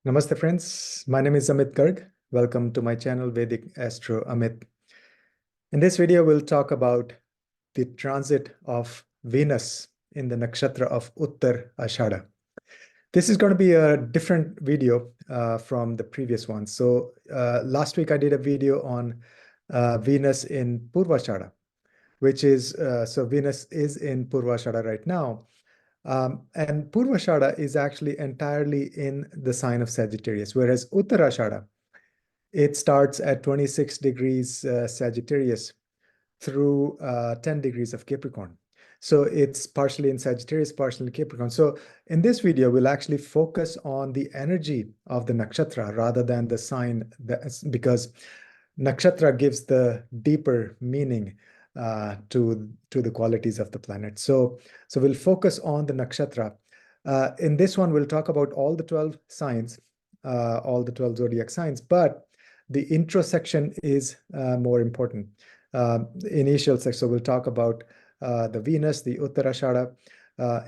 Namaste friends, my name is Amit Garg. Welcome to my channel Vedic Astro Amit. In this video, we'll talk about the transit of Venus in the nakshatra of Uttara Ashadha. This is going to be a different video from the previous one. So last week I did a video on Venus in Purvashadha, which is, so Venus is in Purvashadha right now. And Purvashadha is actually entirely in the sign of Sagittarius, whereas Uttarashadha, it starts at 26 degrees Sagittarius through 10 degrees of Capricorn. So it's partially in Sagittarius, partially in Capricorn. So in this video, we'll actually focus on the energy of the nakshatra rather than the sign, because nakshatra gives the deeper meaning to the qualities of the planet. So we'll focus on the nakshatra. In this one, we'll talk about all the 12 signs, all the 12 zodiac signs, but the intro section is more important. Initial section, so we'll talk about the Venus, the Uttarashadha,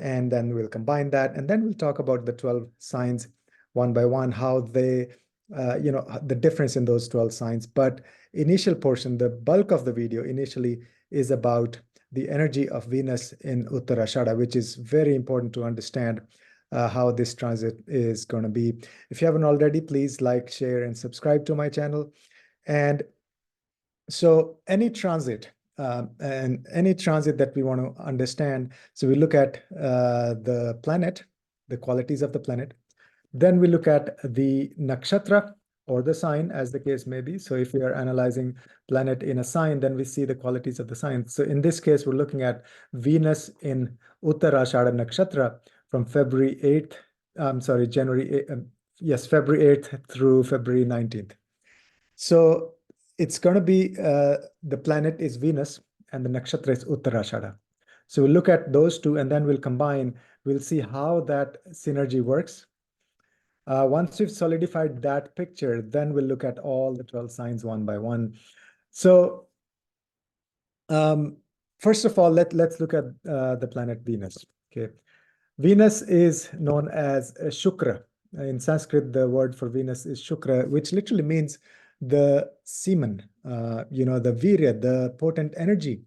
and then we'll combine that, and then we'll talk about the 12 signs one by one, how they, the difference in those 12 signs. But initial portion, the bulk of the video initially is about the energy of Venus in Uttarashadha, which is very important to understand how this transit is going to be. If you haven't already, please like, share, and subscribe to my channel. And so any transit that we want to understand, so we look at the planet, the qualities of the planet. Then we look at the nakshatra or the sign, as the case may be. So if we are analyzing planet in a sign, then we see the qualities of the sign. So in this case, we're looking at Venus in Uttarashadha nakshatra from February 8th, January, February 8th through February 19th. So it's going to be, the planet is Venus and the nakshatra is Uttarashadha. So we'll look at those two and then we'll combine. We'll see how that synergy works. Once we've solidified that picture, then we'll look at all the 12 signs one by one. So first of all, let's look at the planet Venus. Okay, Venus is known as Shukra. In Sanskrit, the word for Venus is Shukra, which literally means the semen, the virya, the potent energy,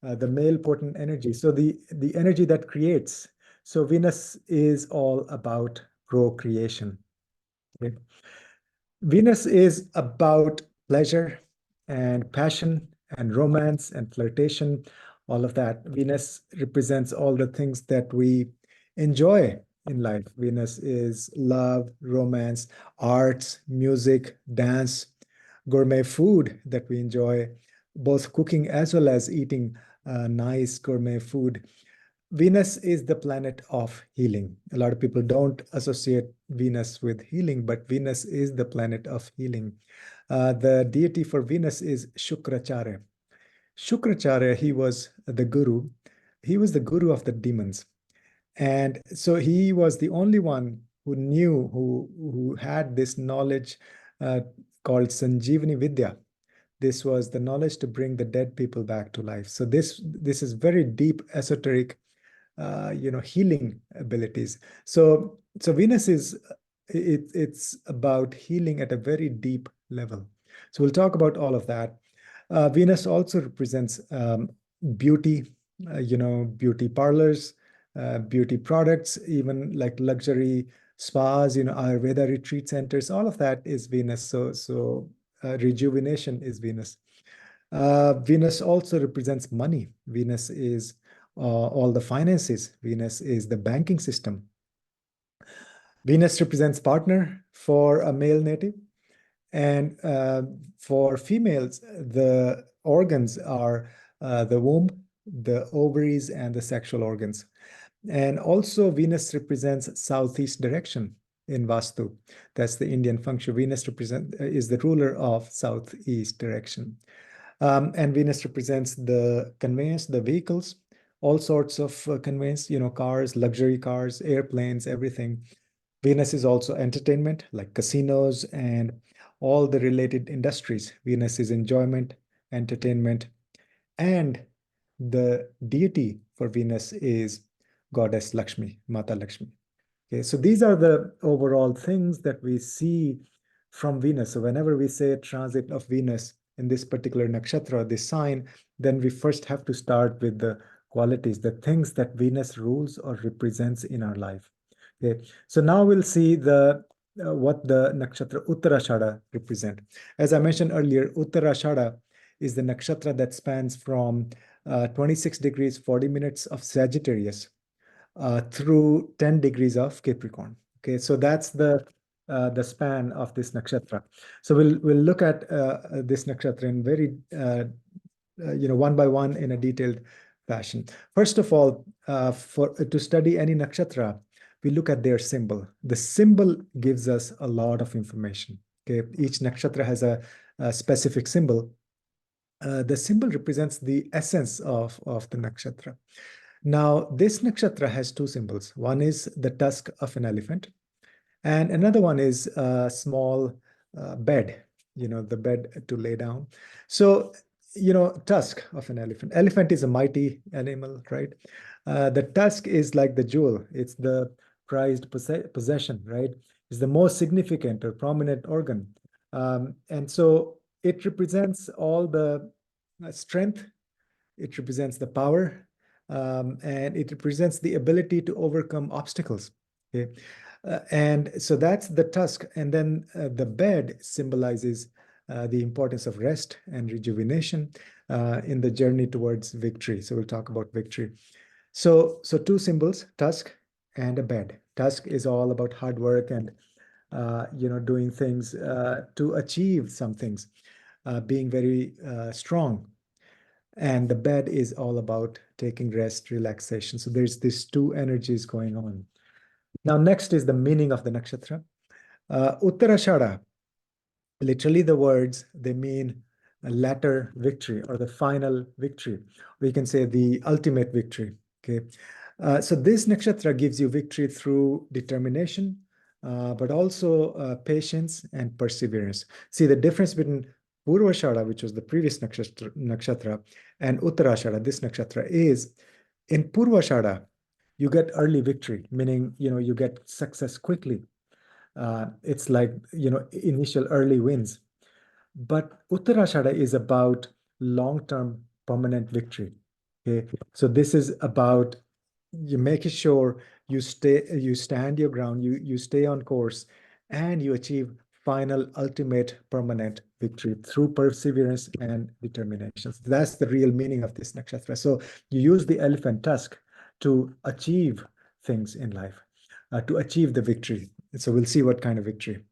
the male potent energy. So the energy that creates. So Venus is all about procreation. Okay. Venus is about pleasure and passion and romance and flirtation, all of that. Venus represents all the things that we enjoy in life. Venus is love, romance, arts, music, dance, gourmet food that we enjoy, both cooking as well as eating nice gourmet food. Venus is the planet of healing. A lot of people don't associate Venus with healing, but Venus is the planet of healing. The deity for Venus is Shukracharya. Shukracharya, he was the guru. He was the guru of the demons. And so he was the only one who knew, who had this knowledge called Sanjeevani Vidya. This was the knowledge to bring the dead people back to life. So this is very deep, esoteric, healing abilities. So Venus is, it's about healing at a very deep level. So we'll talk about all of that. Venus also represents beauty, beauty parlors, beauty products, even like luxury spas, Ayurveda retreat centers, all of that is Venus. So rejuvenation is Venus. Venus also represents money. Venus is all the finances. Venus is the banking system. Venus represents partner for a male native. And for females, the organs are the womb, the ovaries, and the sexual organs. And also Venus represents southeast direction in Vastu. That's the Indian function. Venus is the ruler of southeast direction. And Venus represents the conveyance, the vehicles, all sorts of conveyance, cars, luxury cars, airplanes, everything. Venus is also entertainment, like casinos and all the related industries. Venus is enjoyment, entertainment, and the deity for Venus is goddess Lakshmi, Mata Lakshmi. Okay, so these are the overall things that we see from Venus. So whenever we say transit of Venus in this particular nakshatra, this sign, then we first have to start with the qualities, the things that Venus rules or represents in our life. Okay, so now we'll see the what the nakshatra Uttara Ashadha represent. As I mentioned earlier, Uttara Ashadha is the nakshatra that spans from 26 degrees 40 minutes of Sagittarius through 10 degrees of Capricorn. Okay, so that's the span of this nakshatra. So we'll look at this nakshatra in very one by one in a detailed fashion. First of all, for to study any nakshatra, we look at their symbol. The symbol gives us a lot of information. Okay, each nakshatra has a specific symbol. The symbol represents the essence of the nakshatra. Now, this nakshatra has two symbols. One is the tusk of an elephant, and another one is a small bed, the bed to lay down. So, tusk of an elephant. Elephant is a mighty animal, right? The tusk is like the jewel. It's the prized possession, right? It's the most significant or prominent organ. And so it represents all the strength, it represents the power, and it represents the ability to overcome obstacles. Okay. And so that's the tusk. And then the bed symbolizes the importance of rest and rejuvenation in the journey towards victory. So we'll talk about victory. So two symbols, tusk and a bed. Tusk is all about hard work and doing things to achieve some things, being very strong. And the bed is all about taking rest, relaxation. So there's these two energies going on. Now, next is the meaning of the nakshatra. Uttara Ashadha, literally the words, they mean a latter victory or the final victory. We can say the ultimate victory. Okay. So this nakshatra gives you victory through determination, but also patience and perseverance. See the difference between Purvashada, which was the previous nakshatra, and Uttarashada, this nakshatra, is in Purvashada, you get early victory, meaning you get success quickly. It's like initial early wins. But Uttarashada is about long-term permanent victory. Okay, so this is about you making sure you stand your ground, you stay on course, and you achieve final, ultimate, permanent victory through perseverance and determination. So that's the real meaning of this nakshatra. So you use the elephant tusk to achieve things in life, to achieve the victory. So we'll see what kind of victory.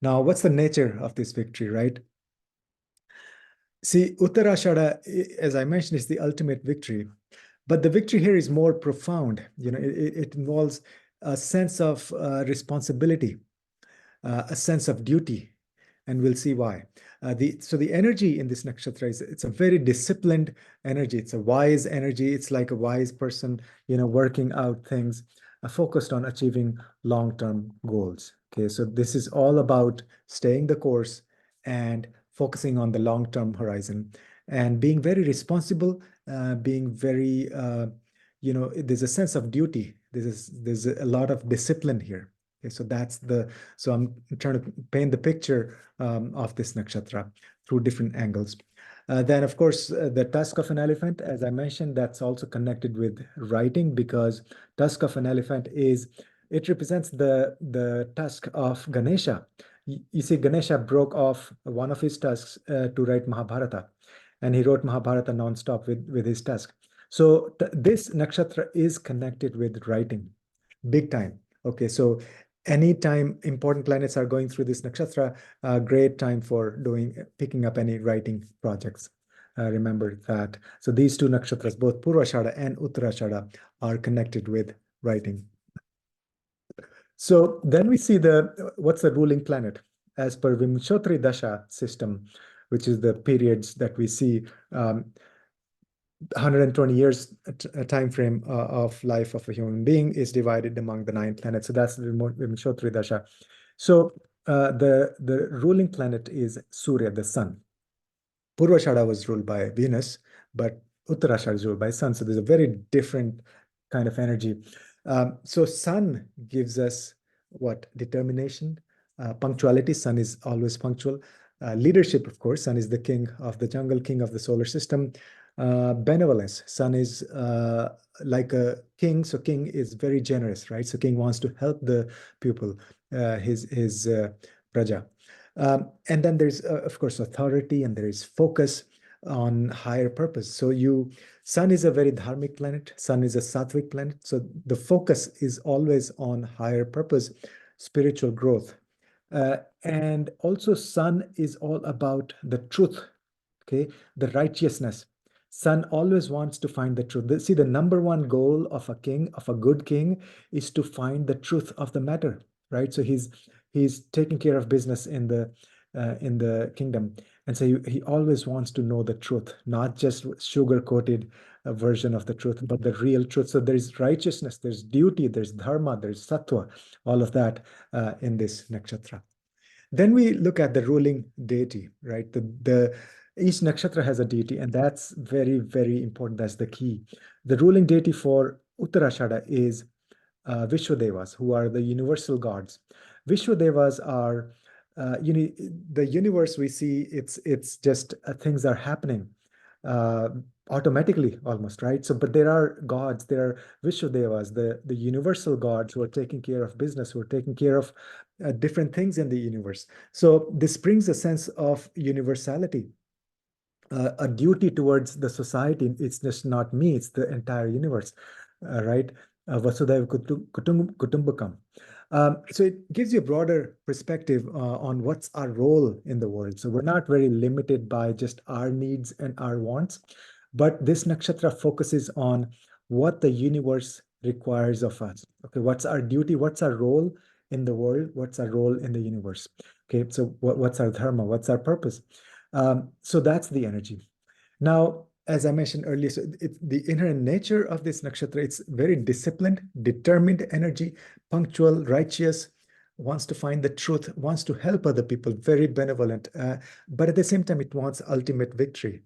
Now, what's the nature of this victory, right? See, Uttarashada, as I mentioned, is the ultimate victory. But the victory here is more profound. It involves a sense of responsibility, a sense of duty, and we'll see why. So the energy in this nakshatra it's a very disciplined energy. It's a wise energy. It's like a wise person, working out things, focused on achieving long-term goals. Okay, so this is all about staying the course and focusing on the long-term horizon and being very responsible, being very, there's a sense of duty. There's a lot of discipline here. Okay, so I'm trying to paint the picture of this nakshatra through different angles. Then, of course, the tusk of an elephant, as I mentioned, that's also connected with writing because tusk of an elephant it represents the tusk of Ganesha. You see, Ganesha broke off one of his tusks to write Mahabharata, and he wrote Mahabharata nonstop with his tusk. So this nakshatra is connected with writing, big time. Okay, so anytime important planets are going through this nakshatra, great time for picking up any writing projects. Remember that. So these two nakshatras, both Purvashada and Uttarashada, are connected with writing. So then we see what's the ruling planet as per Vimshotri Dasha system, which is the periods that we see. 120 years time frame of life of a human being is divided among the 9 planets. So that's the Vimshotri Dasha. So the ruling planet is Surya, the sun. Purvashada was ruled by Venus, but Uttarashada is ruled by sun. So there's a very different kind of energy. So sun gives us what? Determination, punctuality. Sun is always punctual. Leadership, of course. Sun is the king of the jungle, king of the solar system. Benevolence. Sun is like a king. So king is very generous, right? So king wants to help the people, his praja. And then there's, of course, authority, and there is focus on higher purpose. So Sun is a very dharmic planet. Sun is a sattvic planet. So the focus is always on higher purpose, spiritual growth. And also Sun is all about the truth, okay, the righteousness. Sun always wants to find the truth. See, the number one goal of a king, of a good king, is to find the truth of the matter, right? So he's taking care of business in the kingdom, and so he always wants to know the truth, not just sugar coated version of the truth, but the real truth. So there's righteousness, there's duty, there's dharma, there's sattva, all of that in this nakshatra. Then we look at the ruling deity, right? The each nakshatra has a deity, and that's very, very important. That's the key. The ruling deity for Uttara Ashadha is Vishwadevas, who are the universal gods. Vishwadevas are, the universe we see. It's just things are happening uh, automatically, almost, right? So, but there are gods. There are Vishwadevas, the universal gods who are taking care of business, who are taking care of different things in the universe. So this brings a sense of universality, a duty towards the society. It's just not me, it's the entire universe, right? Vasudhaiva Kutumbakam. So it gives you a broader perspective on what's our role in the world. So we're not very limited by just our needs and our wants, but this nakshatra focuses on what the universe requires of us. Okay, what's our duty? What's our role in the world? What's our role in the universe? Okay, so what's our dharma? What's our purpose? So that's the energy. Now, as I mentioned earlier, so the inherent nature of this nakshatra, it's very disciplined, determined energy, punctual, righteous, wants to find the truth, wants to help other people, very benevolent. But at the same time, it wants ultimate victory.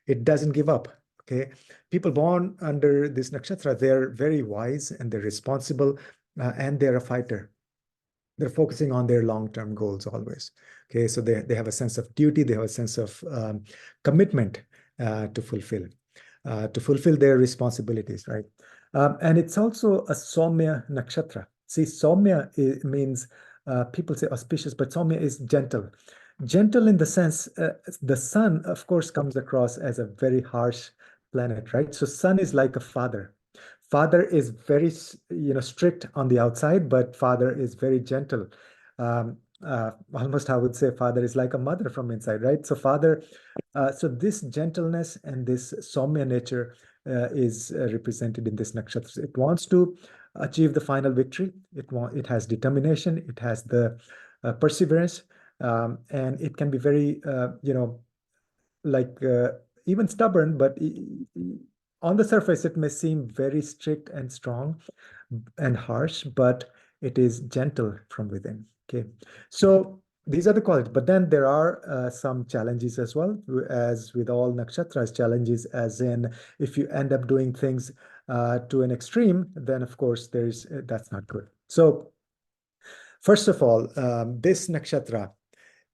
It doesn't give up. Okay. People born under this nakshatra, they're very wise and they're responsible and they're a fighter. They're focusing on their long-term goals always. Okay, so they have a sense of duty, they have a sense of commitment to fulfill their responsibilities, right? And it's also a Soumya nakshatra. See, Soumya means people say auspicious, but Soumya is gentle. Gentle in the sense, the sun, of course, comes across as a very harsh planet, right? So sun is like a father. Father is very, strict on the outside, but father is very gentle. Almost, I would say, father is like a mother from inside, right? So so this gentleness and this Soumya nature is represented in this nakshatra. It wants to achieve the final victory. It has determination. It has the perseverance, and it can be very, like even stubborn, but on the surface, it may seem very strict and strong and harsh, but it is gentle from within. Okay. So these are the qualities, but then there are some challenges as well, as with all nakshatras, challenges as in if you end up doing things to an extreme, then of course that's not good. So first of all, this nakshatra,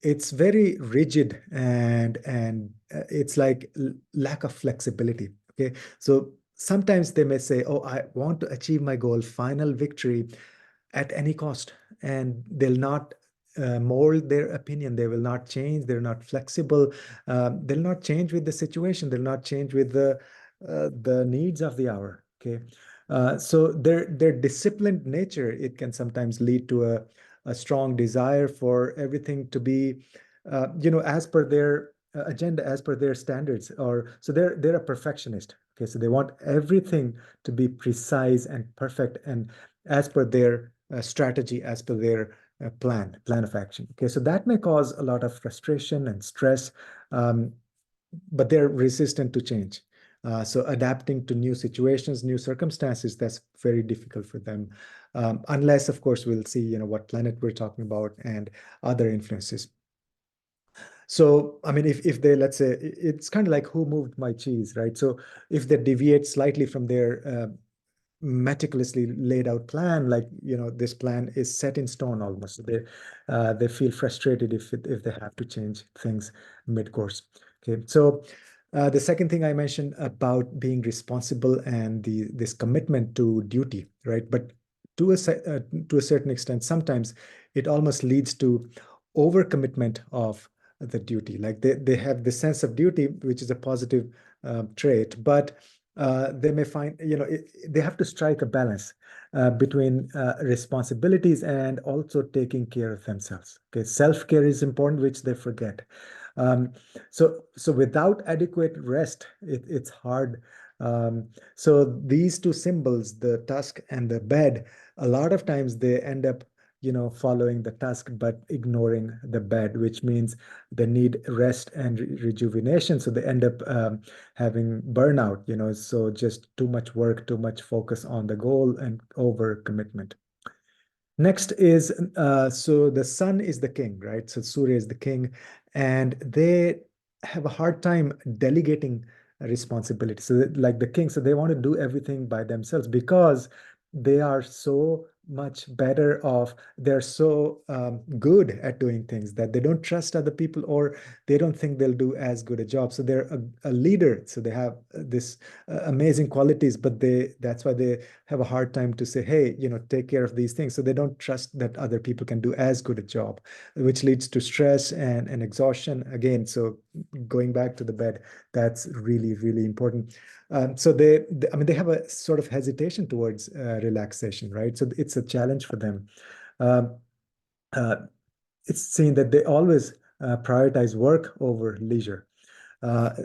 it's very rigid and it's like lack of flexibility. Okay, so sometimes they may say, oh, I want to achieve my goal, final victory at any cost, and they'll not mold their opinion. They will not change. They're not flexible. They'll not change with the situation. They'll not change with the needs of the hour. Okay, so their disciplined nature, it can sometimes lead to a strong desire for everything to be, as per their agenda, as per their standards. Or so they're a perfectionist. Okay, so they want everything to be precise and perfect and as per their strategy, as per their plan of action. Okay, so that may cause a lot of frustration and stress, um, but they're resistant to change. So adapting to new situations, new circumstances, that's very difficult for them. Unless, of course, we'll see, what planet we're talking about and other influences. So, I mean, if they, let's say, it's kind of like who moved my cheese, right? So if they deviate slightly from their meticulously laid out plan, like, this plan is set in stone almost. They feel frustrated if they have to change things mid-course. Okay, so the second thing I mentioned about being responsible and this commitment to duty, right? But to a certain extent, sometimes it almost leads to overcommitment of the duty. Like they have the sense of duty, which is a positive trait, but they may find, they have to strike a balance between responsibilities and also taking care of themselves. Okay, self-care is important, which they forget. Um, so without adequate rest, it's hard. So these two symbols, the tusk and the bed, a lot of times they end up, following the tusk but ignoring the bed, which means they need rest and rejuvenation. So they end up having burnout, so just too much work, too much focus on the goal and over commitment. Next is so the sun is the king, right? So Surya is the king, and they have a hard time delegating responsibility. So like the king, so they want to do everything by themselves because they are so much better off. They're so good at doing things that they don't trust other people, or they don't think they'll do as good a job. So they're a leader. So they have this amazing qualities, but that's why they have a hard time to say, hey, take care of these things. So they don't trust that other people can do as good a job, which leads to stress and exhaustion again. So going back to the bed, that's really, really important. So I mean, they have a sort of hesitation towards relaxation, right? So it's a challenge for them. Um, uh, it's seen that they always prioritize work over leisure,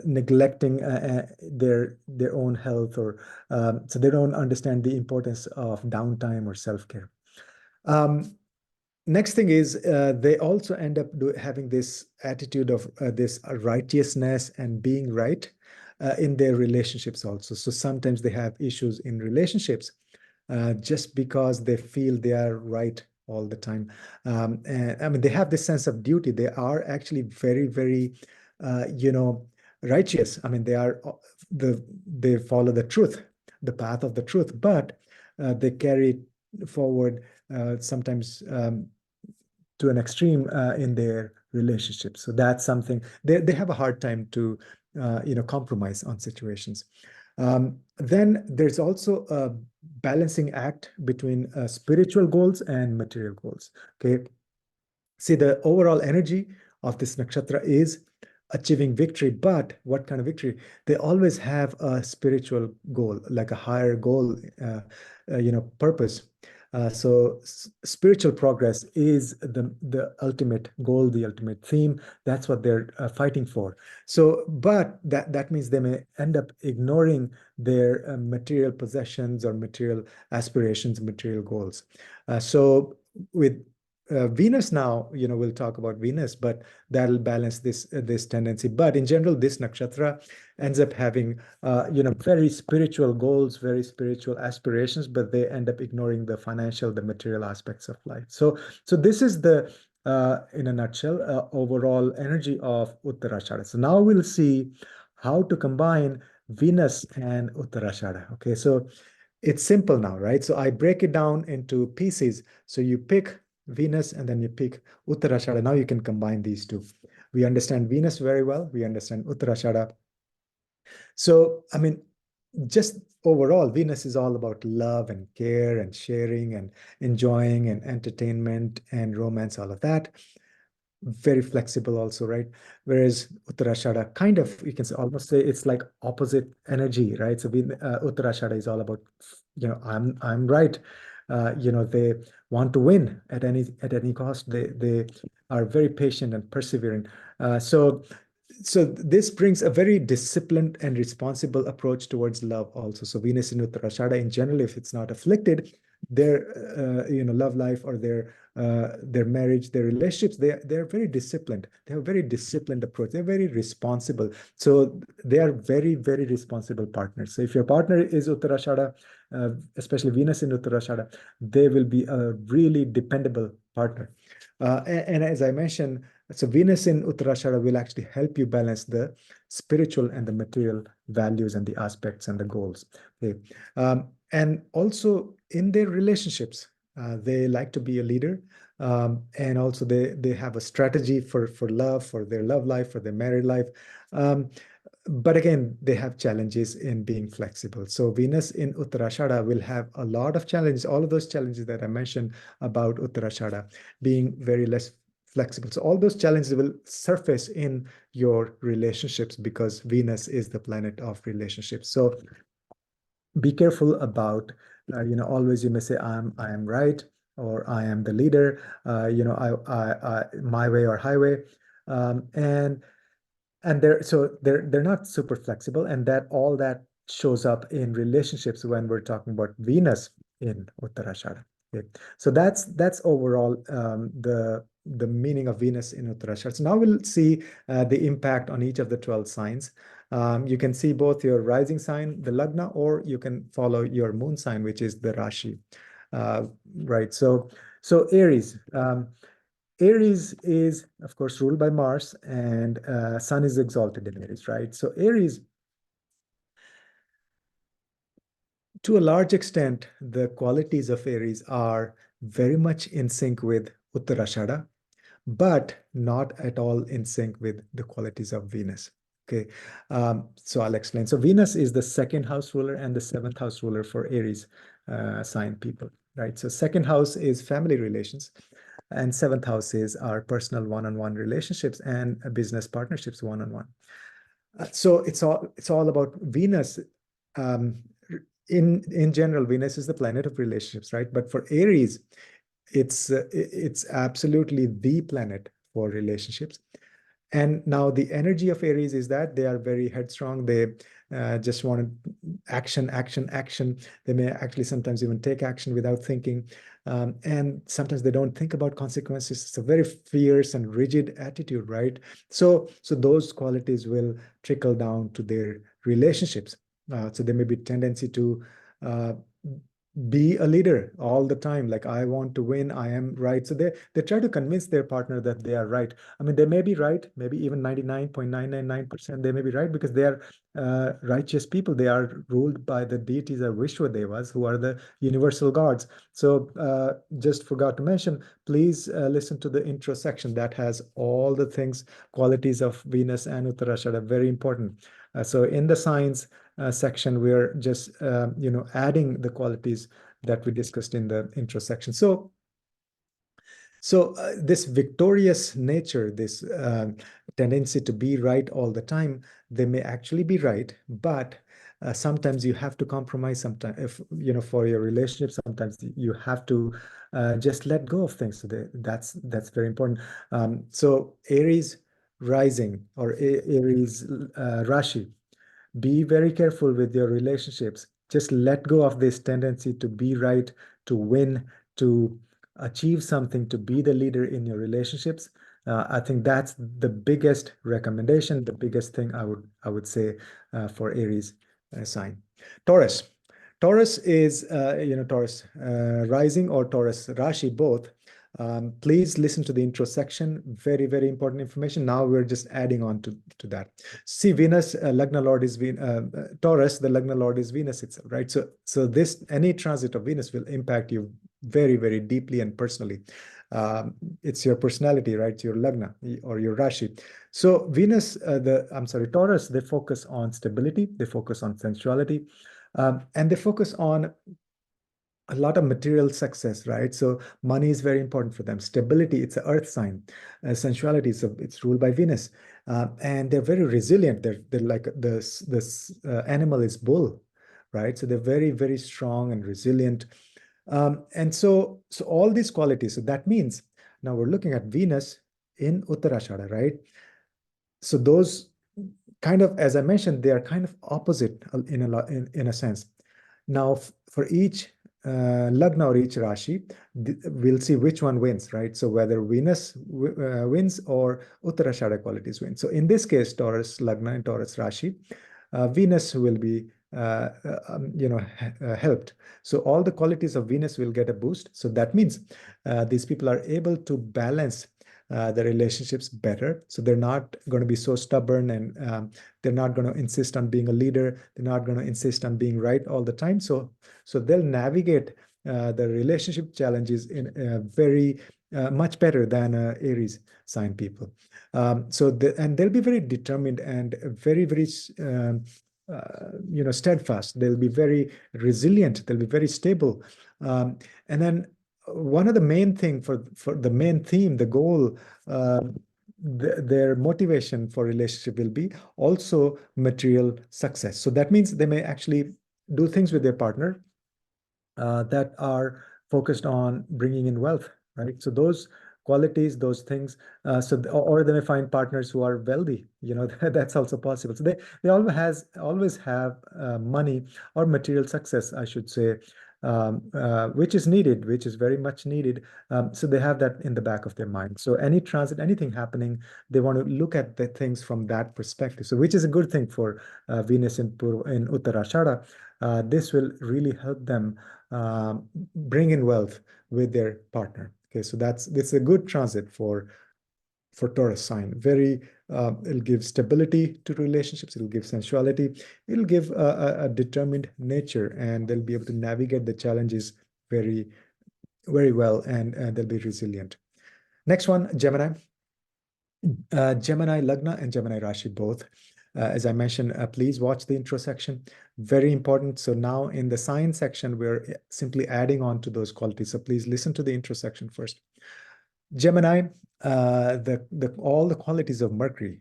neglecting their own health, or so they don't understand the importance of downtime or self-care. Um, Next thing is they also end up having this attitude of this righteousness and being right in their relationships also. So sometimes they have issues in relationships just because they feel they are right all the time. And I mean, they have this sense of duty. They are actually very, very, righteous. I mean, they follow the truth, the path of the truth, but they carry forward sometimes to an extreme in their relationships. So that's something they have a hard time to compromise on situations. Then there's also a balancing act between spiritual goals and material goals. Okay, see, the overall energy of this nakshatra is achieving victory, but what kind of victory? They always have a spiritual goal, like a higher goal, purpose. So spiritual progress is the ultimate goal, the ultimate theme. That's what they're fighting for. So, but that means they may end up ignoring their material possessions or material aspirations, material goals. So with Venus now, we'll talk about Venus, but that'll balance this tendency. But in general, this nakshatra ends up having, very spiritual goals, very spiritual aspirations, but they end up ignoring the financial, the material aspects of life. So this is the, in a nutshell, overall energy of Uttara Ashadha. So now we'll see how to combine Venus and Uttara Ashadha. Okay, so it's simple now, right? So I break it down into pieces. So you pick Venus and then you pick Uttarashada. Now you can combine these two. We understand Venus very well. We understand Uttarashada. So, I mean, just overall, Venus is all about love and care and sharing and enjoying and entertainment and romance, all of that. Very flexible also, right? Whereas Uttarashada kind of, you can say, almost say it's like opposite energy, right? So Uttarashada is all about, I'm right. They want to win at any cost. They are very patient and persevering. So this brings a very disciplined and responsible approach towards love also. So Venus in Uttarashada in general, if it's not afflicted, their love life or their marriage, their relationships, they're very disciplined. They have a very disciplined approach. They're very responsible. So they are very, very responsible partners. So if your partner is Uttarashada, especially Venus in Uttarashada, they will be a really dependable partner. And as I mentioned, so Venus in Uttarashada will actually help you balance the spiritual and the material values and the aspects and the goals. Okay. And also in their relationships, they like to be a leader. And also they have a strategy for love, for their love life, for their married life. Um, but again, they have challenges in being flexible. So Venus in Uttarashada will have a lot of challenges, all of those challenges that I mentioned about Uttarashada, being very less flexible. So all those challenges will surface in your relationships because Venus is the planet of relationships. So be careful about, always you may say, I am right, or I am the leader, my way or highway. And they're not super flexible, and that all that shows up in relationships when we're talking about Venus in Uttarashada. Okay. So that's overall the meaning of Venus in Uttarashada. So now we'll see the impact on each of the 12 signs. You can see both your rising sign, the Lagna, or you can follow your moon sign, which is the Rashi. Right. So Aries. Aries is, of course, ruled by Mars, and Sun is exalted in Aries, right? So Aries, to a large extent, the qualities of Aries are very much in sync with Uttarashada, but not at all in sync with the qualities of Venus. Okay, so I'll explain. So Venus is the second house ruler and the seventh house ruler for Aries sign people, right? So second house is family relations, and seventh house is our personal one-on-one relationships and business partnerships one-on-one. So it's all about Venus. Um, in general, Venus is the planet of relationships, right? But for Aries, it's absolutely the planet for relationships. And now the energy of Aries is that they are very headstrong. They just want action, action, action. They may actually sometimes even take action without thinking. And sometimes they don't think about consequences. It's a very fierce and rigid attitude, right? So those qualities will trickle down to their relationships. So there may be tendency to uh, be a leader all the time, like I want to win, I am right. So they try to convince their partner that they are right. I mean, they may be right, maybe even 99.999%. They may be right because they are righteous people. They are ruled by the deities of Vishwa Devas, who are the universal gods. So just forgot to mention, please listen to the intro section that has all the things, qualities of Venus and Uttarashada, very important. So in the signs section, we're just adding the qualities that we discussed in the intro section. So this victorious nature, this tendency to be right all the time, they may actually be right, but sometimes you have to compromise. Sometimes, if for your relationship, sometimes you have to just let go of things. So that's very important. So Aries rising or Aries Rashi, be very careful with your relationships. Just let go of this tendency to be right, to win, to achieve something, to be the leader in your relationships. I think that's the biggest recommendation, the biggest thing I would say for Aries sign. Taurus. Taurus is, Taurus rising or Taurus Rashi, both. Please listen to the intro section. Very, very important information. Now we're just adding on to that. See, Venus, Lagna Lord is Taurus, the Lagna Lord is Venus itself, right? So this, any transit of Venus will impact you very, very deeply and personally. It's your personality, right? It's your Lagna or your Rashi. So Venus, Taurus, they focus on stability, they focus on sensuality, and they focus on a lot of material success, right? So money is very important for them. Stability, it's an earth sign. Sensuality, so it's ruled by Venus. And they're very resilient. They're like this animal is bull, right? So they're very, very strong and resilient. And so all these qualities, so that means now we're looking at Venus in Uttarashada, right? So those kind of, as I mentioned, they are kind of opposite in a sense. Now, for each Lagna or each Rashi, we'll see which one wins, right? So whether Venus wins or Uttarashada qualities win. So in this case, Taurus Lagna and Taurus Rashi, Venus will be helped. So all the qualities of Venus will get a boost. So that means these people are able to balance the relationships better. So they're not going to be so stubborn, and they're not going to insist on being a leader. They're not going to insist on being right all the time. So they'll navigate the relationship challenges in very much better than Aries sign people. And they'll be very determined and very steadfast. They'll be very resilient. They'll be very stable. And then one of the main thing for the main theme, the goal, their motivation for relationship will be also material success. So that means they may actually do things with their partner that are focused on bringing in wealth, right? So those qualities, those things, or they may find partners who are wealthy, that's also possible. So they always have money or material success, I should say, which is needed, which is very much needed. So they have that in the back of their mind. So any transit, anything happening, they want to look at the things from that perspective. So which is a good thing for Venus in Uttara Ashadha. This will really help them bring in wealth with their partner. Okay, so this is a good transit for Taurus sign. It'll give stability to relationships. It'll give sensuality. It'll give a determined nature, and they'll be able to navigate the challenges very, very well, and they'll be resilient. Next one, Gemini. Gemini Lagna and Gemini Rashi both. As I mentioned, please watch the intro section. Very important. So now in the sign section, we're simply adding on to those qualities. So please listen to the intro section first. Gemini, all the qualities of Mercury,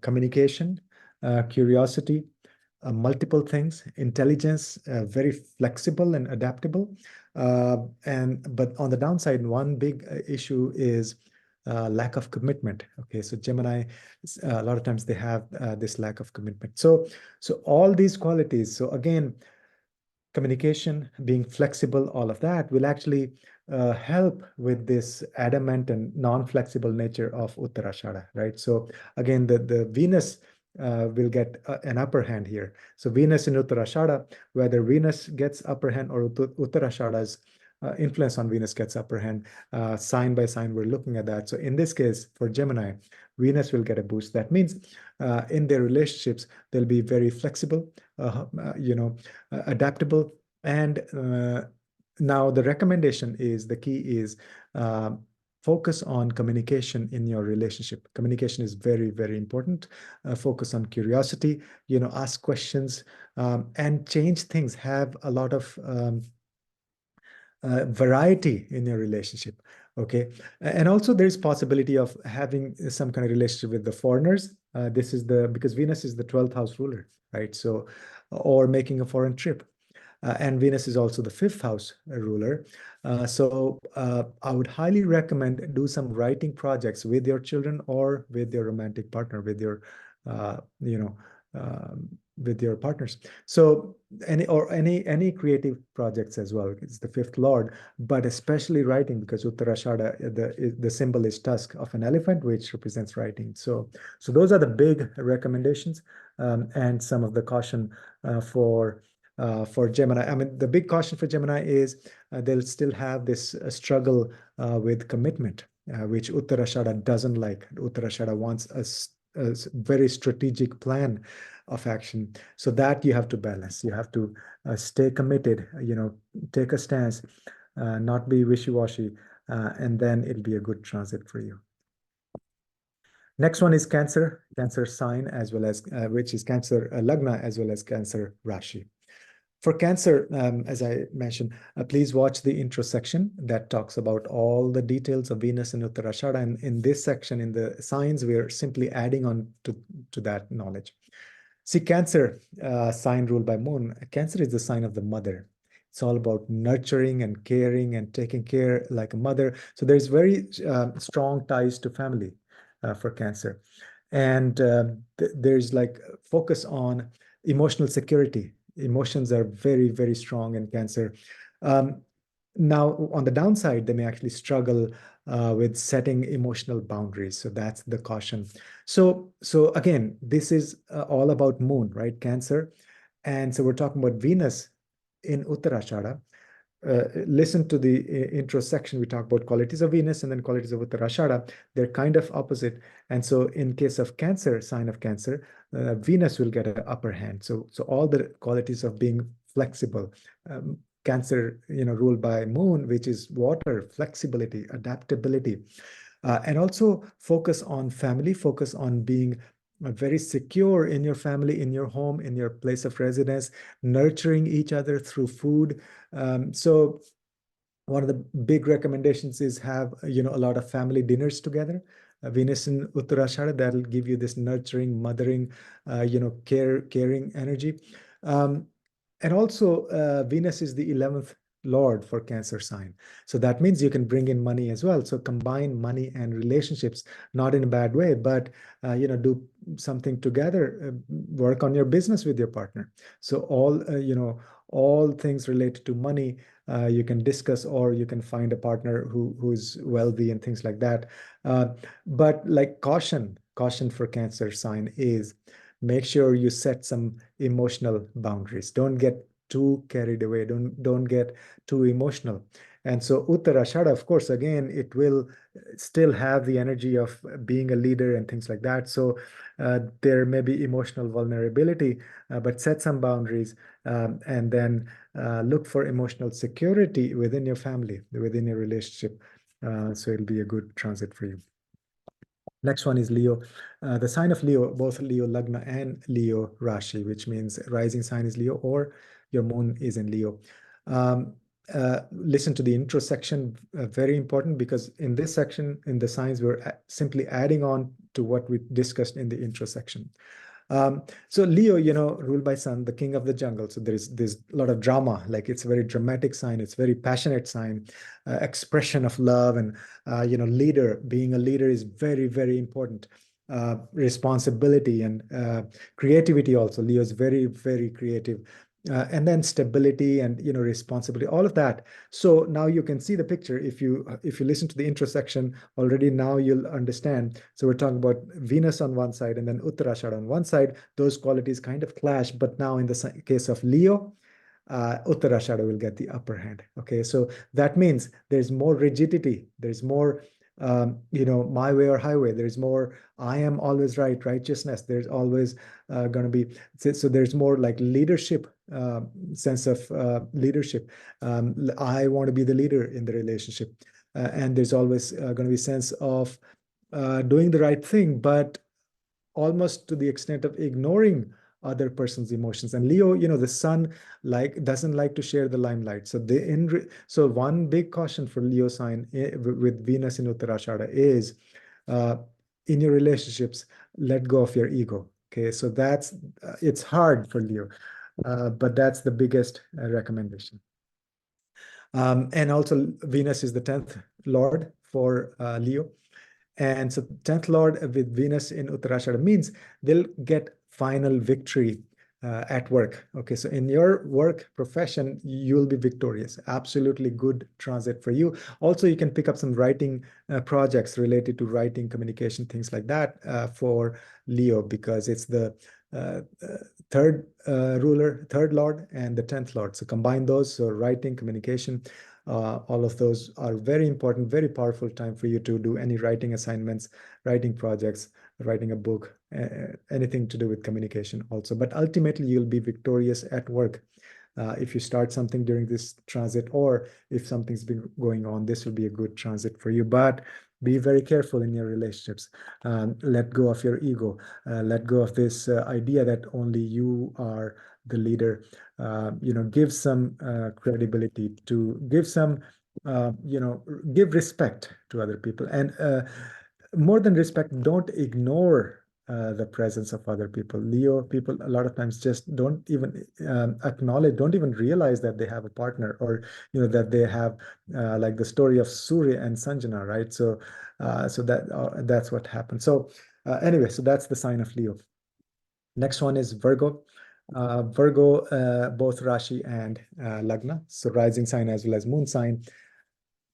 communication, curiosity, multiple things, intelligence, very flexible and adaptable. But on the downside, one big issue is lack of commitment. Okay, so Gemini, a lot of times they have this lack of commitment. So all these qualities. So again, communication, being flexible, all of that will actually help with this adamant and non-flexible nature of Uttara Ashadha, right? So again, the Venus will get an upper hand here. So Venus in Uttara Ashadha, whether Venus gets upper hand or Uttara Ashadha's influence on Venus gets upper hand, sign by sign, we're looking at that. So in this case, for Gemini, Venus will get a boost. That means in their relationships, they'll be very flexible, adaptable. And now the recommendation is, the key is focus on communication in your relationship. Communication is very, very important. Focus on curiosity, ask questions, and change things. Have a lot of variety in your relationship. Okay, and also there's possibility of having some kind of relationship with the foreigners. This is because Venus is the 12th house ruler, right? So, or making a foreign trip. And Venus is also the 5th house ruler. So I would highly recommend do some writing projects with your children or with your romantic partner, with your, with your partners. So any creative projects as well. It's the 5th lord, but especially writing, because Uttara Ashadha, the symbol is tusk of an elephant, which represents writing. So those are the big recommendations, and some of the caution for Gemini. I mean, the big caution for Gemini is they'll still have this struggle with commitment, which Uttara Ashadha doesn't like. Uttara Ashadha wants a very strategic plan of action. So that you have to balance. You have to stay committed, take a stance, not be wishy-washy, and then it'll be a good transit for you. Next one is Cancer sign, as well as which is Cancer Lagna, as well as Cancer Rashi. For Cancer, as I mentioned, please watch the intro section that talks about all the details of Venus and Uttara Ashadha. And in this section, in the signs, we're simply adding on to that knowledge. See, Cancer, sign ruled by Moon. Cancer is the sign of the mother. It's all about nurturing and caring and taking care like a mother. So there's very strong ties to family for Cancer. And there's like focus on emotional security. Emotions are very, very strong in Cancer. Now, on the downside, they may actually struggle with setting emotional boundaries. So that's the caution. So again, this is all about Moon, right? Cancer. And so we're talking about Venus in Uttara Ashadha. listen to the intro section. We talk about qualities of Venus and then qualities of Uttara Ashadha. They're kind of opposite. And so in case of Cancer, sign of Cancer, Venus will get an upper hand. So all the qualities of being flexible. Cancer, ruled by Moon, which is water, flexibility, adaptability, and also focus on family, focus on being very secure in your family, in your home, in your place of residence, nurturing each other through food. So one of the big recommendations is have a lot of family dinners together. Venus in Uttara Ashadha, that'll give you this nurturing, mothering, caring energy. And also, Venus is the 11th Lord for Cancer sign. So that means you can bring in money as well. So combine money and relationships, not in a bad way, but do something together, work on your business with your partner. So all things related to money, you can discuss, or you can find a partner who's wealthy and things like that. But like caution for Cancer sign is make sure you set some emotional boundaries. Don't get too carried away. Don't get too emotional. And so Uttara Ashadha, of course, again, it will still have the energy of being a leader and things like that. So there may be emotional vulnerability, but set some boundaries, and then look for emotional security within your family, within your relationship. So it'll be a good transit for you. Next one is Leo. The sign of Leo, both Leo Lagna and Leo Rashi, which means rising sign is Leo or your moon is in Leo. Listen to the intro section, very important, because in this section, in the signs, we're simply adding on to what we discussed in the intro section. So Leo, ruled by Sun, the king of the jungle. So there's a lot of drama, like it's a very dramatic sign. It's very passionate sign, expression of love, and leader. Being a leader is very, very important. Responsibility and creativity also. Leo is very, very creative. And then stability and responsibility, all of that. So now you can see the picture. If you listen to the intro section already, now you'll understand. So we're talking about Venus on one side and then Uttara Ashadha on one side. Those qualities kind of clash, but now in the case of Leo, Uttara Ashadha will get the upper hand. Okay, so that means there's more rigidity. There's more my way or highway. There's more I am always right, righteousness. There's always going to be, so there's more like leadership, sense of leadership. I want to be the leader in the relationship. And there's always going to be sense of doing the right thing, but almost to the extent of ignoring other person's emotions. And Leo, the sun doesn't like to share the limelight. So so one big caution for Leo sign with Venus in Uttara Ashadha is in your relationships, let go of your ego. Okay, so that's it's hard for Leo, but that's the biggest recommendation. And also Venus is the 10th Lord for Leo. And so 10th Lord with Venus in Uttara Ashadha means they'll get final victory at work. Okay, so in your work profession, you'll be victorious. Absolutely good transit for you. Also, you can pick up some writing projects related to writing, communication, things like that for Leo, because it's the third Lord and the 10th Lord. So combine those, so writing, communication, all of those are very important, very powerful time for you to do any writing assignments, writing projects, writing a book, anything to do with communication also. But ultimately, you'll be victorious at work. If you start something during this transit, or if something's been going on, this will be a good transit for you. But be very careful in your relationships. Let go of your ego. Let go of this idea that only you are the leader. Give some credibility, to give some, give respect to other people. And more than respect, don't ignore the presence of other people. Leo people a lot of times just don't even acknowledge, don't even realize that they have a partner, or that they have like the story of Surya and Sanjana, right? So that's what happened. So anyway, so that's the sign of Leo. Next one is Virgo. Virgo, both Rashi and Lagna, so rising sign as well as moon sign.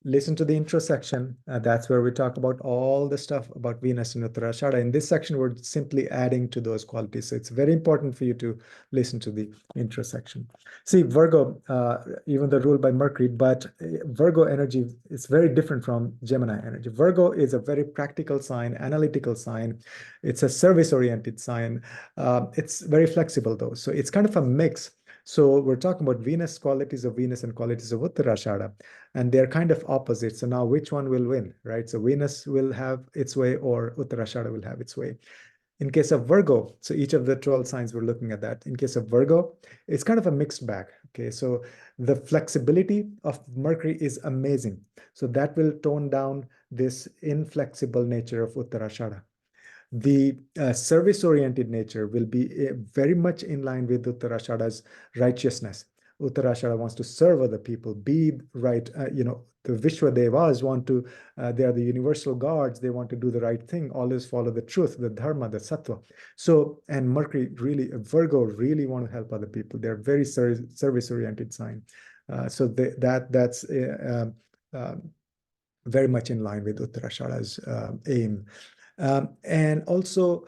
listen to the intro section. That's where we talk about all the stuff about Venus and Uttara Ashadha. In this section, we're simply adding to those qualities. So it's very important for you to listen to the intro section. See, Virgo, even though ruled by Mercury, but Virgo energy is very different from Gemini energy. Virgo is a very practical sign, analytical sign. It's a service-oriented sign. It's very flexible, though. So it's kind of a mix. So we're talking about Venus, qualities of Venus and qualities of Uttara Ashadha, and they're kind of opposite. So now which one will win, right? So Venus will have its way or Uttara Ashadha will have its way. In case of Virgo, so each of the 12 signs we're looking at that. In case of Virgo, it's kind of a mixed bag. Okay, so the flexibility of Mercury is amazing. So that will tone down this inflexible nature of Uttara Ashadha. The service-oriented nature will be very much in line with Uttara Ashadha's righteousness. Uttara Ashadha wants to serve other people, be right. The Vishwa Devas want to, they are the universal gods. They want to do the right thing, always follow the truth, the dharma, the sattva. So, and Mercury really, Virgo really want to help other people. They're very service-oriented sign. So that's very much in line with Uttara Ashadha's aim. And also,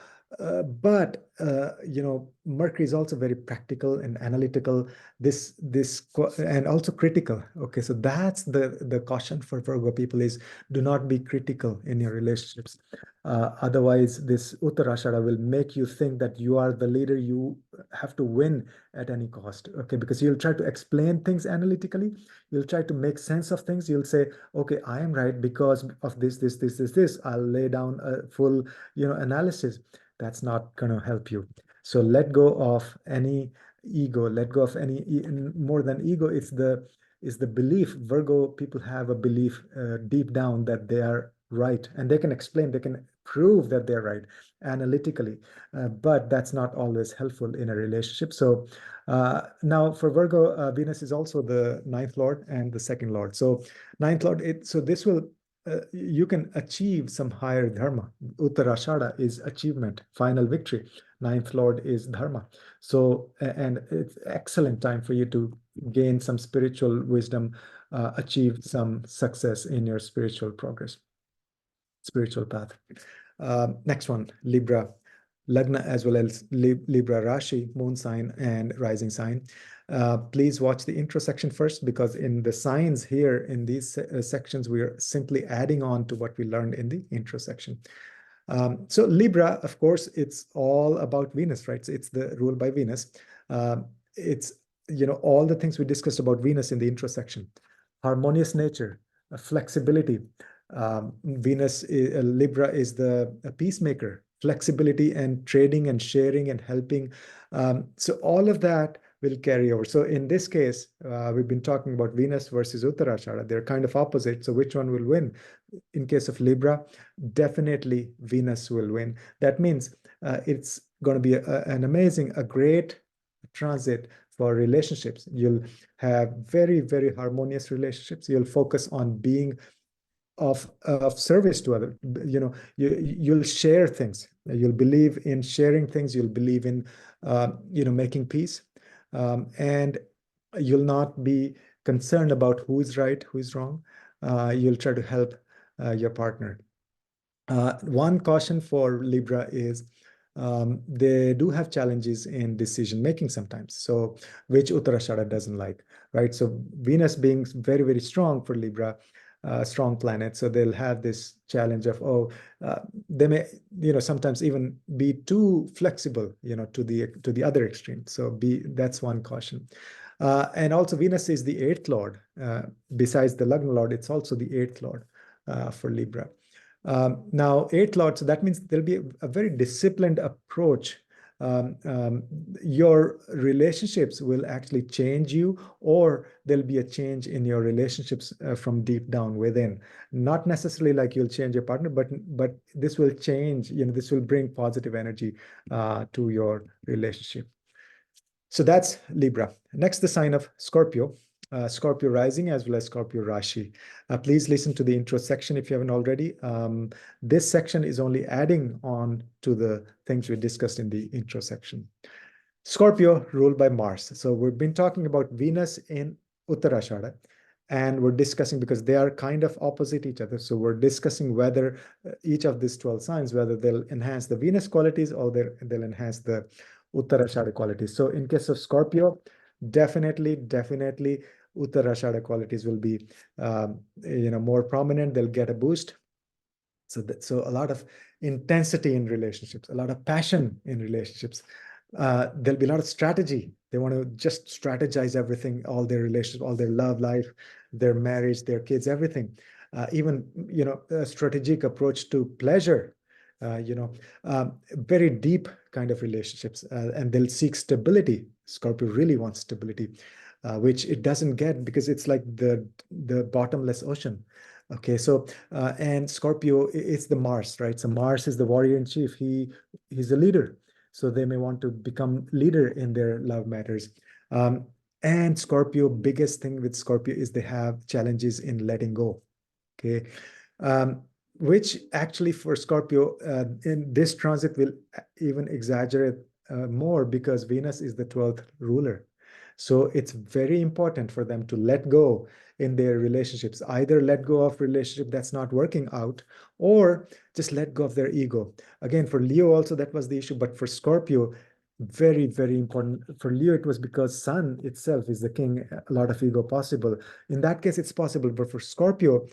Mercury is also very practical and analytical. And also critical. Okay, so that's the caution for Virgo people is do not be critical in your relationships. Otherwise, this Uttara Ashadha will make you think that you are the leader. You have to win at any cost. Okay, because you'll try to explain things analytically. You'll try to make sense of things. You'll say, okay, I am right because of this. I'll lay down a full, analysis. That's not going to help you. So let go of any ego. Let go of any more than ego. It's the belief. Virgo people have a belief deep down that they are right, and they can explain. They can prove that they're right analytically, but that's not always helpful in a relationship. So now for Virgo, Venus is also the ninth lord and the second lord. So ninth lord, so this will you can achieve some higher dharma. Uttara Ashadha is achievement, final victory. Ninth lord is dharma. So, and it's excellent time for you to gain some spiritual wisdom, achieve some success in your spiritual progress, spiritual path. Next one, Libra. Lagna as well as Libra Rashi, moon sign and rising sign. Please watch the intro section first, because in the signs here in these sections, we are simply adding on to what we learned in the intro section. So Libra, of course, it's all about Venus, right? So it's the ruled by Venus. It's, all the things we discussed about Venus in the intro section. Harmonious nature, flexibility. Venus, Libra is the peacemaker, flexibility and trading and sharing and helping. So all of that will carry over. So in this case, we've been talking about Venus versus Uttara Ashadha. They're kind of opposite. So which one will win? In case of Libra, definitely Venus will win. That means it's going to be a great transit for relationships. You'll have very, very harmonious relationships. You'll focus on being of service to others. You'll share things. You'll believe in sharing things. You'll believe in making peace, and you'll not be concerned about who is right, who is wrong. You'll try to help your partner. One caution for Libra is they do have challenges in decision making sometimes, so which Uttara Ashadha doesn't like, right? So Venus being very, very strong for Libra, strong planet, so they'll have this challenge of they may sometimes even be too flexible to the other extreme. So that's one caution. And also Venus is the eighth lord. Besides the Lagna lord, it's also the eighth lord for Libra. Now, eighth lord, so that means there'll be a very disciplined approach. Your relationships will actually change you, or there'll be a change in your relationships from deep down within. Not necessarily like you'll change your partner, but this will change, this will bring positive energy to your relationship. So that's Libra. Next, the sign of Scorpio. Scorpio rising as well as Scorpio Rashi. Please listen to the intro section if you haven't already. This section is only adding on to the things we discussed in the intro section. Scorpio ruled by Mars. So we've been talking about Venus in Uttara Ashadha and we're discussing, because they are kind of opposite each other. So we're discussing whether each of these 12 signs, whether they'll enhance the Venus qualities or they'll enhance the Uttara Ashadha qualities. So in case of Scorpio, definitely Uttara Ashadha qualities will be more prominent. They'll get a boost. So a lot of intensity in relationships, a lot of passion in relationships. There'll be a lot of strategy. They want to just strategize everything, all their relationships, all their love life, their marriage, their kids, everything. Even a strategic approach to pleasure. Very deep kind of relationships, and they'll seek stability. Scorpio really wants stability, which it doesn't get because it's like the bottomless ocean. Okay, so and Scorpio, it's the Mars, right? So Mars is the warrior in chief. He's a leader, so they may want to become leader in their love matters. And Scorpio, biggest thing with Scorpio is they have challenges in letting go. Okay, which actually for Scorpio in this transit will even exaggerate more, because Venus is the 12th ruler. So it's very important for them to let go in their relationships. Either let go of relationship that's not working out, or just let go of their ego. Again, for Leo also that was the issue, but for Scorpio, very, very important. For Leo, it was because Sun itself is the king, a lot of ego possible. In that case, it's possible, but for Scorpio,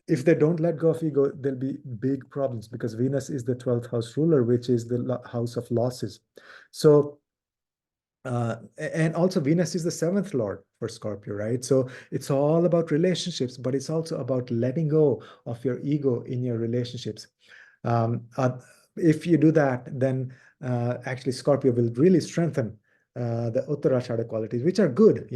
if they don't let go of ego, there'll be big problems, because Venus is the 12th house ruler, which is the house of losses. So and also Venus is the 7th lord for Scorpio, right? So it's all about relationships, but it's also about letting go of your ego in your relationships. If you do that, then actually Scorpio will really strengthen the Uttara Ashadha qualities, which are good,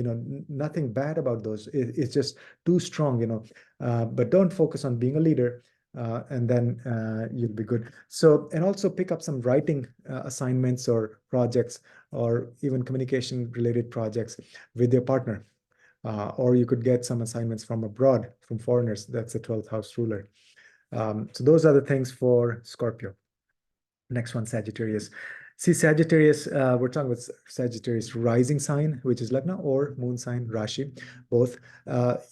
nothing bad about those. It's just too strong, but don't focus on being a leader. And then you'll be good. So, and also pick up some writing assignments or projects, or even communication related projects with your partner. Or you could get some assignments from abroad, from foreigners. That's the 12th house ruler. So those are the things for Scorpio. Next one, Sagittarius. See, Sagittarius, we're talking about Sagittarius rising sign, which is Lagna, or moon sign, Rashi, both.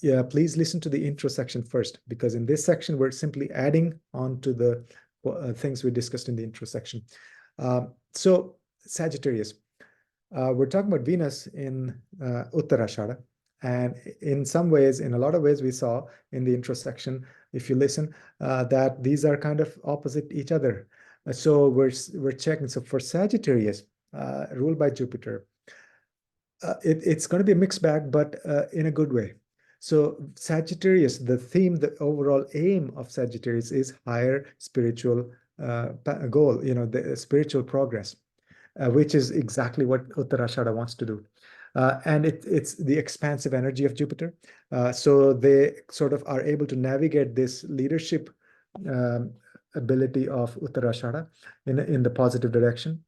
Yeah, please listen to the intro section first, because in this section, we're simply adding on to the things we discussed in the intro section. So Sagittarius, we're talking about Venus in Uttara Ashadha. And in some ways, in a lot of ways, we saw in the intro section, if you listen, that these are kind of opposite each other. So we're checking. So for Sagittarius, ruled by Jupiter, it's going to be a mixed bag, but in a good way. So Sagittarius, the theme, the overall aim of Sagittarius is higher spiritual goal, the spiritual progress, which is exactly what Uttara Ashadha wants to do. And it's the expansive energy of Jupiter. So they sort of are able to navigate this leadership ability of Uttara Ashadha in the positive direction.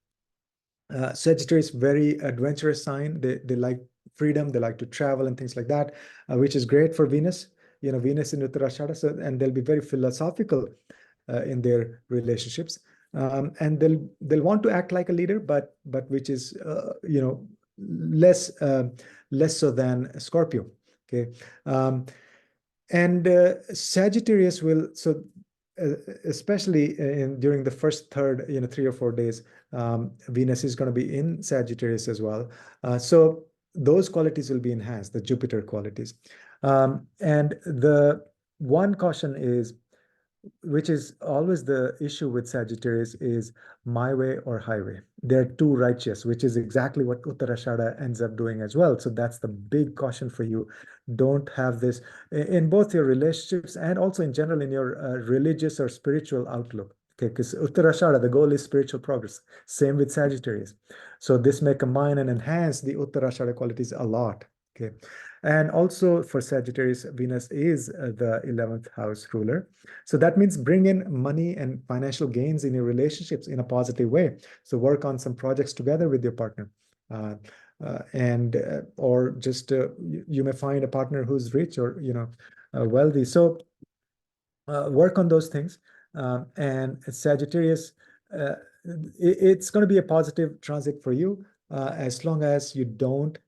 Sagittarius, very adventurous sign. They like freedom, they like to travel and things like that, which is great for Venus. Venus in Uttara Ashadha, so, and they'll be very philosophical in their relationships, and they'll want to act like a leader, but which is less so than Scorpio. Okay, and Sagittarius will especially during the first third 3 or 4 days, Venus is going to be in Sagittarius as well. So those qualities will be enhanced, the Jupiter qualities. And the one caution is, which is always the issue with Sagittarius, is my way or highway. They're too righteous, which is exactly what Uttara Ashadha ends up doing as well. So that's the big caution for you. Don't have this in both your relationships and also in general in your religious or spiritual outlook. Okay, because Uttara Ashadha, the goal is spiritual progress. Same with Sagittarius. So this may combine and enhance the Uttara Ashadha qualities a lot. Okay. And also for Sagittarius, Venus is the 11th house ruler. So that means bring in money and financial gains in your relationships in a positive way. So work on some projects together with your partner. Or just you may find a partner who's rich or wealthy. So work on those things. And Sagittarius, it's going to be a positive transit for you as long as you don't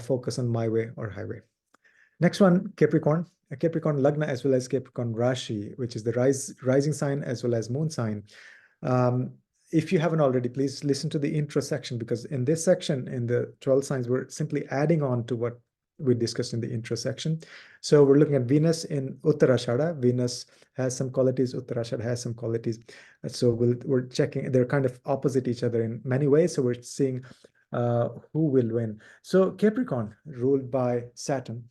focus on my way or highway. Next one, Capricorn. Capricorn Lagna as well as Capricorn Rashi, which is the rising sign as well as moon sign. Um, if you haven't already, please listen to the intro section, because in this section, in the 12 signs, we're simply adding on to what we discussed in the intro section. So we're looking at Venus in Uttara Ashadha. Venus has some qualities, Uttara Ashadha has some qualities. So we're checking, they're kind of opposite each other in many ways. So we're seeing who will win. So Capricorn, ruled by Saturn.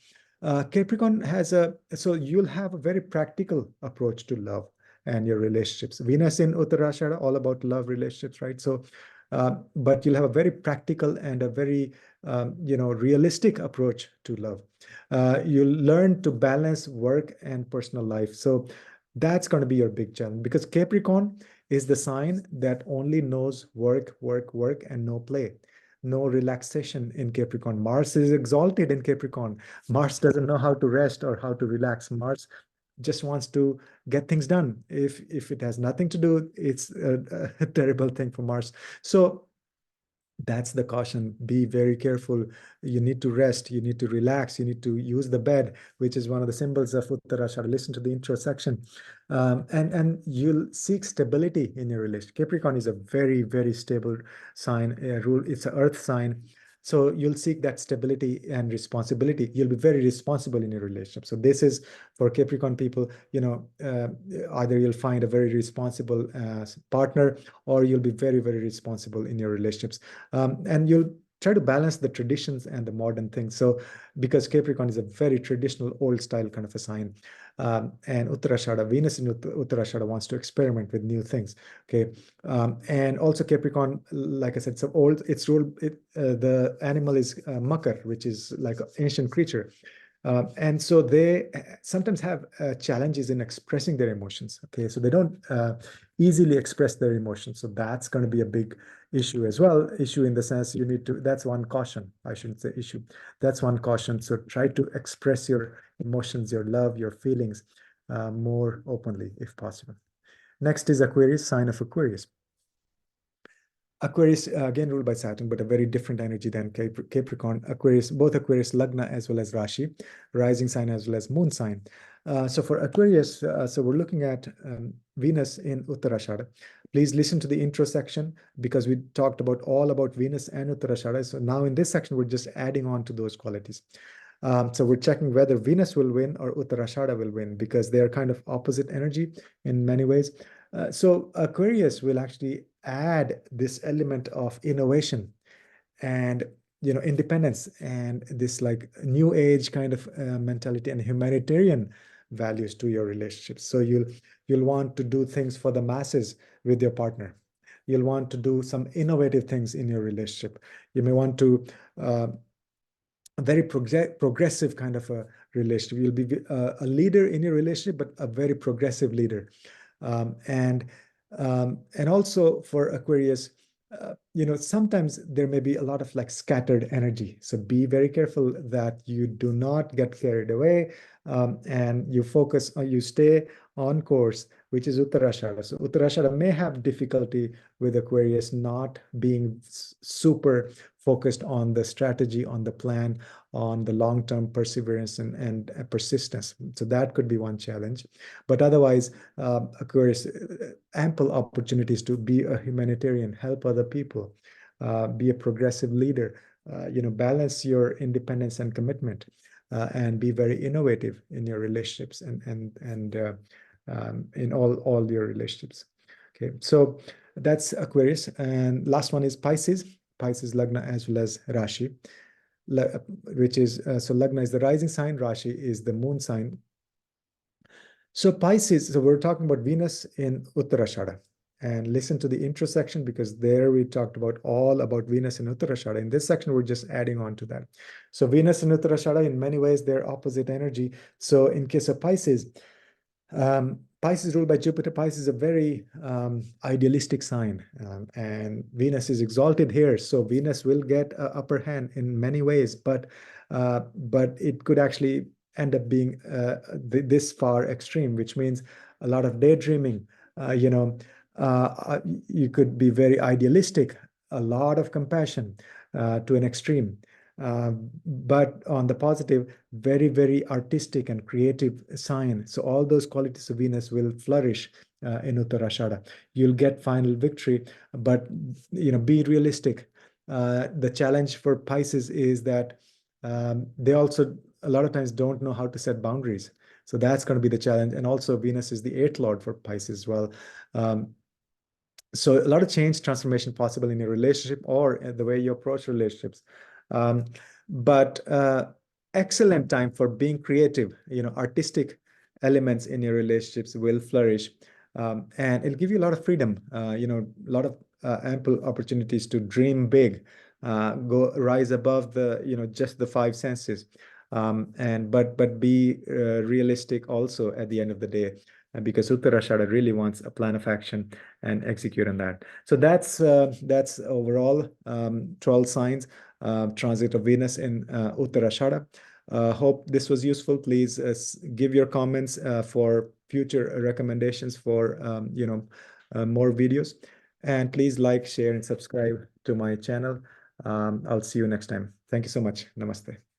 Capricorn has so you'll have a very practical approach to love and your relationships. Venus in Uttarashada, all about love relationships, right? So, but you'll have a very practical and a very, realistic approach to love. You'll learn to balance work and personal life. So that's going to be your big challenge, because Capricorn is the sign that only knows work, work, work, and no play. No relaxation in Capricorn. Mars is exalted in Capricorn. Mars doesn't know how to rest or how to relax. Mars just wants to get things done. If it has nothing to do, it's a terrible thing for Mars. So that's the caution. Be very careful. You need to rest. You need to relax. You need to use the bed, which is one of the symbols of Uttarashada. Listen to the intro section. And you'll seek stability in your relationship. Capricorn is a very, very stable sign. Rule. It's an earth sign. So you'll seek that stability and responsibility. You'll be very responsible in your relationship. So this is for Capricorn people, either you'll find a very responsible partner, or you'll be very, very responsible in your relationships. And you'll try to balance the traditions and the modern things. So, because Capricorn is a very traditional, old style kind of a sign, and Uttarashada, Venus in Uttarashada wants to experiment with new things. Okay, and also Capricorn, like I said, so old. It's ruled. The animal is Makar, which is like an ancient creature. And so they sometimes have challenges in expressing their emotions. Okay, so they don't easily express their emotions. So that's going to be a big issue as well. Issue in the sense you need to, that's one caution. I shouldn't say issue. That's one caution. So try to express your emotions, your love, your feelings more openly if possible. Next is Aquarius, sign of Aquarius. Aquarius, again ruled by Saturn, but a very different energy than Capricorn. Aquarius, both Aquarius Lagna as well as Rashi, rising sign as well as moon sign. So for Aquarius, so we're looking at Venus in Uttarashada. Please listen to the intro section, because we talked about all about Venus and Uttarashada. So now in this section, we're just adding on to those qualities. So we're checking whether Venus will win or Uttarashada will win, because they are kind of opposite energy in many ways. So Aquarius will actually add this element of innovation and independence and this like new age kind of mentality and humanitarian values to your relationships. So you'll want to do things for the masses with your partner. You'll want to do some innovative things in your relationship. You may want to a very progressive kind of a relationship. You'll be a leader in your relationship, but a very progressive leader. And also for Aquarius, sometimes there may be a lot of like scattered energy. So be very careful that you do not get carried away, and you focus on, you stay on course, which is Uttarashada. So Uttarashada may have difficulty with Aquarius not being super focused on the strategy, on the plan, on the long-term perseverance and persistence. So that could be one challenge. But otherwise, Aquarius, ample opportunities to be a humanitarian, help other people, be a progressive leader, balance your independence and commitment, and be very innovative in your relationships and in all your relationships. Okay, so that's Aquarius. And last one is Pisces. Pisces Lagna as well as Rashi, which is, so Lagna is the rising sign, Rashi is the moon sign. So Pisces, so we're talking about Venus in Uttarashada. And listen to the intro section, because there we talked about all about Venus in Uttarashada. In this section, we're just adding on to that. So Venus and Uttarashada, in many ways, they're opposite energy. So in case of Pisces, Pisces ruled by Jupiter. Pisces is a very idealistic sign, and Venus is exalted here. So Venus will get an upper hand in many ways, but it could actually end up being this far extreme, which means a lot of daydreaming. You could be very idealistic, a lot of compassion to an extreme. But on the positive, very, very artistic and creative sign. So all those qualities of Venus will flourish in Uttara Ashadha. You'll get final victory, but be realistic. The challenge for Pisces is that they also a lot of times don't know how to set boundaries. So that's going to be the challenge. And also Venus is the eighth lord for Pisces as well. So a lot of change, transformation possible in your relationship or the way you approach relationships. But excellent time for being creative. Artistic elements in your relationships will flourish, and it'll give you a lot of freedom. A lot of ample opportunities to dream big, go rise above the just the five senses, and but be realistic also at the end of the day, because Uttara Ashadha really wants a plan of action and execute on that. So that's overall 12 signs, transit of Venus in Uttara Ashadha. Hope this was useful. Please give your comments for future recommendations for more videos, and please like, share, and subscribe to my channel. I'll see you next time. Thank you so much. Namaste.